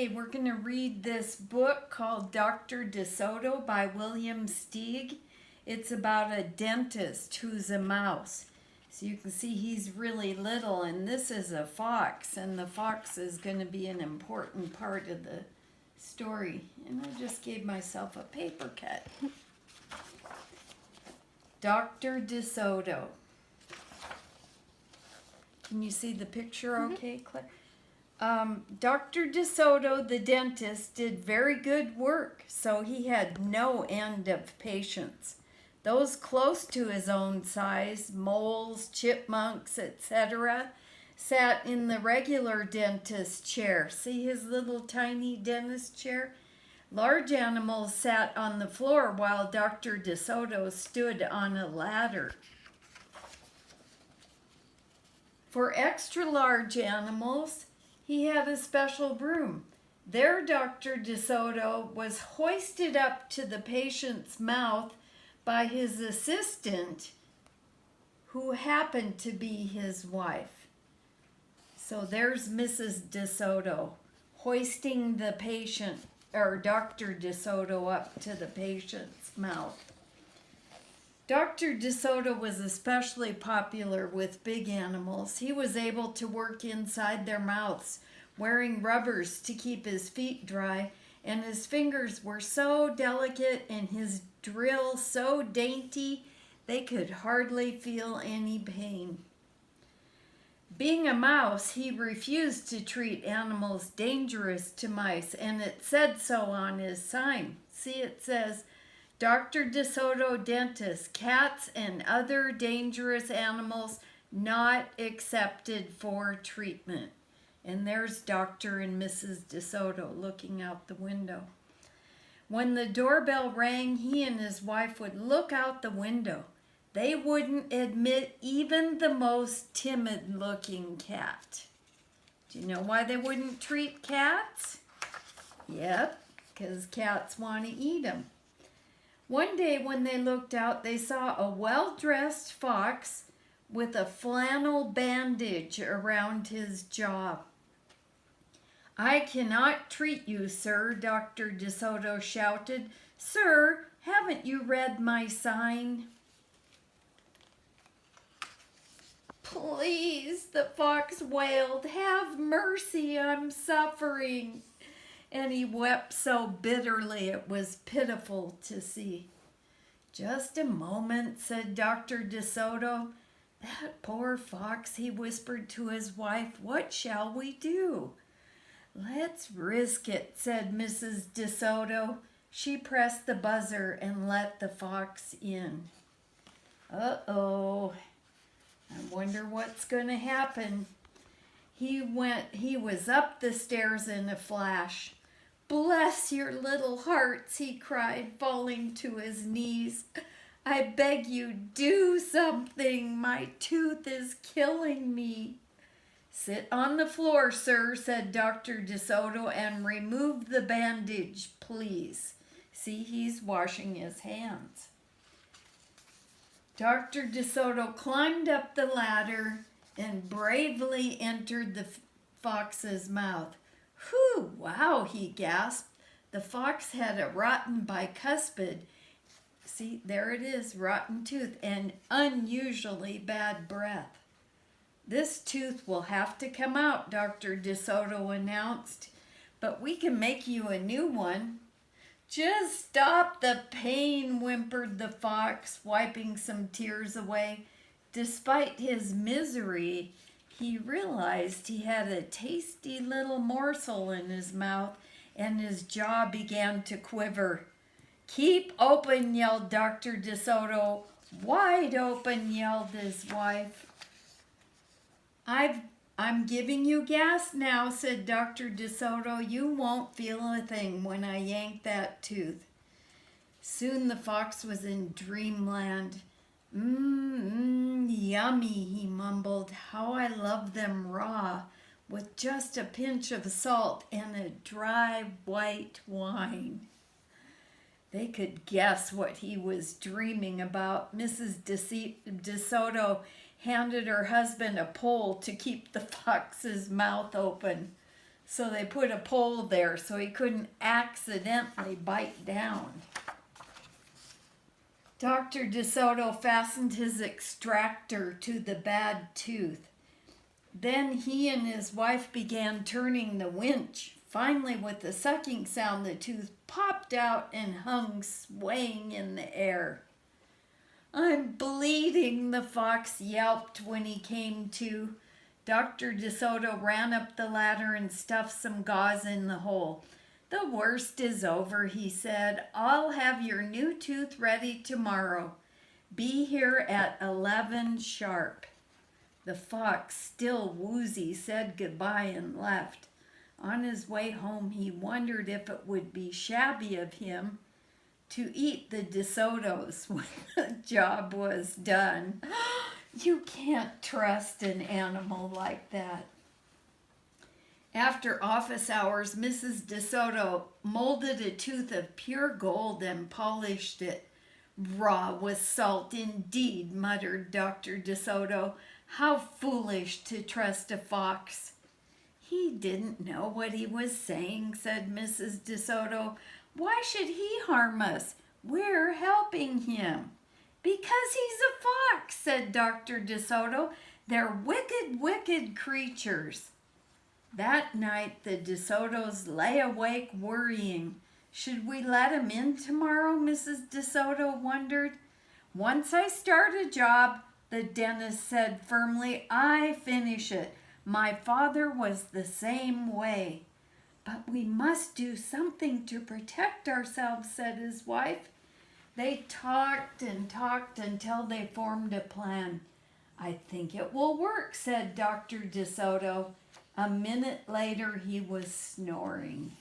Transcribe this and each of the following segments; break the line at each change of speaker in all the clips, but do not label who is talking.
Hey, we're going to read this book called Dr. DeSoto by William Steig. It's about a dentist who's a mouse. So you can see he's really little, and this is a fox, and the fox is going to be an important part of the story. And I just gave myself a paper cut. Dr. DeSoto. Can you see the picture okay, Claire? Dr. DeSoto, the dentist, did very good work, so he had no end of patients. Those close to his own size, moles, chipmunks, etc., sat in the regular dentist chair. See his little tiny dentist chair? Large animals sat on the floor while Dr. DeSoto stood on a ladder. For extra large animals, he had a special broom. There, Dr. DeSoto was hoisted up to the patient's mouth by his assistant, who happened to be his wife. So there's Mrs. DeSoto hoisting the patient, or Dr. DeSoto, up to the patient's mouth. Dr. DeSoto was especially popular with big animals. He was able to work inside their mouths, wearing rubbers to keep his feet dry, and his fingers were so delicate and his drill so dainty they could hardly feel any pain. Being a mouse, he refused to treat animals dangerous to mice, and it said so on his sign. See, it says, Dr. DeSoto Dentist, cats and other dangerous animals not accepted for treatment. And there's Dr. and Mrs. DeSoto looking out the window. When the doorbell rang, he and his wife would look out the window. They wouldn't admit even the most timid-looking cat. Do you know why they wouldn't treat cats? Yep, because cats want to eat them. One day when they looked out, they saw a well-dressed fox with a flannel bandage around his jaw. I cannot treat you, sir, Dr. DeSoto shouted. Sir, haven't you read my sign? Please, the fox wailed, have mercy, I'm suffering. And he wept so bitterly it was pitiful to see. Just a moment, said Dr. DeSoto. That poor fox, he whispered to his wife. What shall we do? Let's risk it, said Mrs. DeSoto. She pressed the buzzer and let the fox in. Uh-oh. I wonder what's going to happen. He was up the stairs in a flash. Bless your little hearts, he cried, falling to his knees. I beg you, do something. My tooth is killing me. Sit on the floor, sir, said Dr. DeSoto, and remove the bandage, please. See, he's washing his hands. Dr. DeSoto climbed up the ladder and bravely entered the fox's mouth. Whew, wow, he gasped. The fox had a rotten bicuspid. See, there it is, rotten tooth, and unusually bad breath. This tooth will have to come out, Dr. DeSoto announced, but we can make you a new one. Just stop the pain, whimpered the fox, wiping some tears away. Despite his misery, he realized he had a tasty little morsel in his mouth, and his jaw began to quiver. Keep open, yelled Dr. DeSoto. Wide open, yelled his wife. I'm giving you gas now, said Dr. DeSoto. You won't feel a thing when I yank that tooth. Soon the fox was in dreamland. Yummy, he mumbled. How I love them raw, with just a pinch of salt and a dry white wine. They could guess what he was dreaming about. Mrs. DeSoto handed her husband a pole to keep the fox's mouth open. So they put a pole there so he couldn't accidentally bite down. Dr. DeSoto fastened his extractor to the bad tooth. Then he and his wife began turning the winch. Finally, with a sucking sound, the tooth popped out and hung swaying in the air. "I'm bleeding," the fox yelped when he came to. Dr. DeSoto ran up the ladder and stuffed some gauze in the hole. "The worst is over," he said. "I'll have your new tooth ready tomorrow. Be here at 11 sharp." The fox, still woozy, said goodbye and left. On his way home, he wondered if it would be shabby of him to eat the DeSotos when the job was done. You can't trust an animal like that. After office hours, Mrs. DeSoto molded a tooth of pure gold and polished it. "Raw with salt indeed," muttered Dr. DeSoto. "How foolish to trust a fox." "He didn't know what he was saying," said Mrs. DeSoto. "Why should he harm us? We're helping him." "Because he's a fox," said Dr. DeSoto. "They're wicked, wicked creatures." That night the DeSotos lay awake worrying. "Should we let him in tomorrow?" Mrs. DeSoto wondered. "Once I start a job," the dentist said firmly, "I finish it. My father was the same way." "But we must do something to protect ourselves," said his wife. They talked and talked until they formed a plan. "I think it will work," said Dr. DeSoto. A minute later, he was snoring.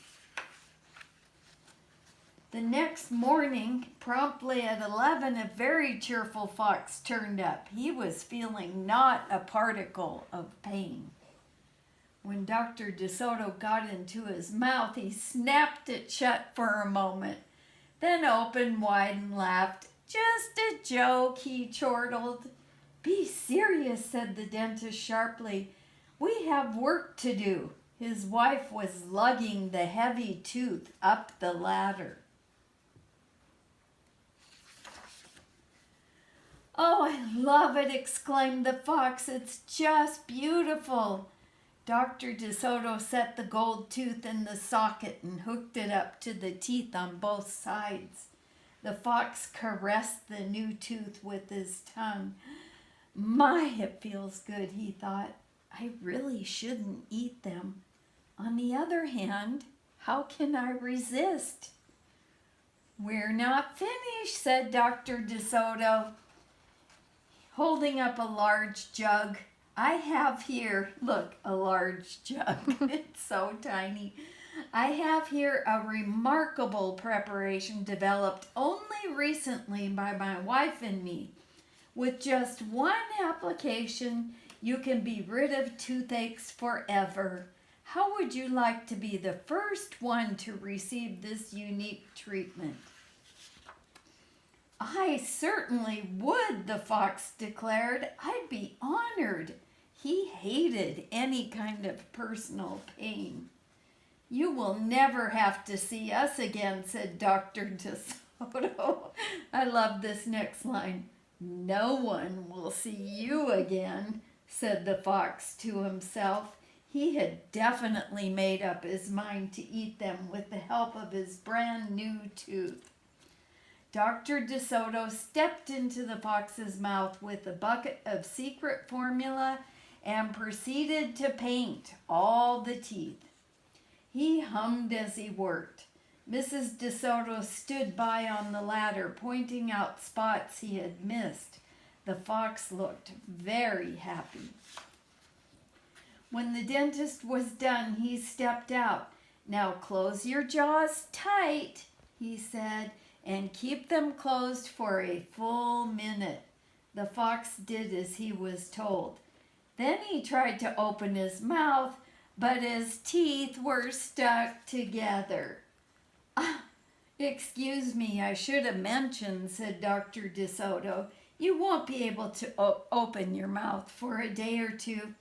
The next morning, promptly at 11, a very cheerful fox turned up. He was feeling not a particle of pain. When Dr. DeSoto got into his mouth, he snapped it shut for a moment, then opened wide and laughed. "Just a joke," he chortled. "Be serious," said the dentist sharply. "We have work to do." His wife was lugging the heavy tooth up the ladder. "Oh, I love it," exclaimed the fox. "It's just beautiful." Dr. DeSoto set the gold tooth in the socket and hooked it up to the teeth on both sides. The fox caressed the new tooth with his tongue. "My, it feels good," he thought. "I really shouldn't eat them. On the other hand, how can I resist?" "We're not finished," said Dr. DeSoto, holding up a large jug. "I have here," look, a large jug. It's so tiny. "I have here a remarkable preparation developed only recently by my wife and me. With just one application, you can be rid of toothaches forever. How would you like to be the first one to receive this unique treatment?" "I certainly would," the fox declared. "I'd be honored." He hated any kind of personal pain. "You will never have to see us again," said Dr. DeSoto. I love this next line. "No one will see you again," said the fox to himself. He had definitely made up his mind to eat them with the help of his brand new tooth. Dr. DeSoto stepped into the fox's mouth with a bucket of secret formula and proceeded to paint all the teeth. He hummed as he worked. Mrs. DeSoto stood by on the ladder, pointing out spots he had missed. The fox looked very happy. When the dentist was done, he stepped out. "Now close your jaws tight," he said, "and keep them closed for a full minute." The fox did as he was told. Then he tried to open his mouth, but his teeth were stuck together. "Excuse me, I should have mentioned," said Dr. DeSoto. "You won't be able to open your mouth for a day or two."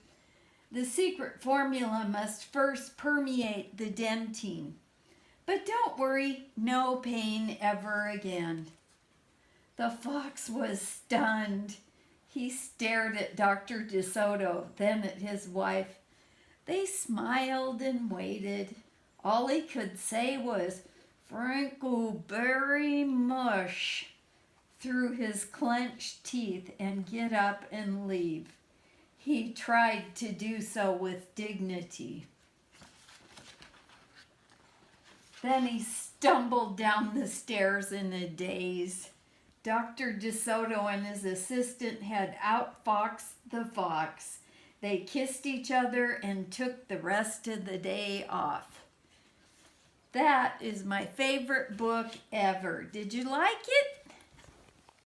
The secret formula must first permeate the dentine. But don't worry, no pain ever again. The fox was stunned. He stared at Dr. DeSoto, then at his wife. They smiled and waited. All he could say was, "Frankleberry mush," through his clenched teeth, and get up and leave. He tried to do so with dignity. Then he stumbled down the stairs in a daze. Dr. DeSoto and his assistant had outfoxed the fox. They kissed each other and took the rest of the day off. That is my favorite book ever. Did you like it?